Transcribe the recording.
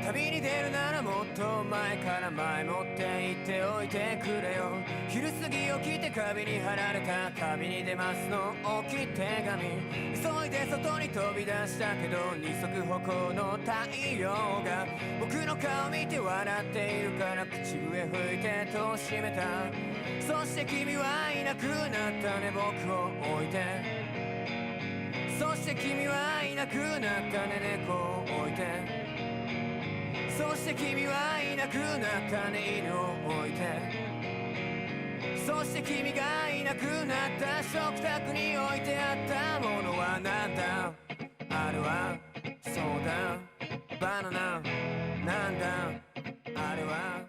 旅に出るならもっと前から前もって言っておいてくれよ。昼過ぎ起きて壁に貼られた旅に出ますの大きい手紙。急いで外に飛び出したけど二足歩行の太陽が僕の顔見て笑っているから口笛吹いて戸を閉めた。そして君はいなくなったね僕を置いて。そして君はいなくなったね猫を置いて。そして君はいなくなったね犬を置いて。そして君がいなくなった食卓に置いてあったものはなんだ。あれはそうだバナナなんだ。あれは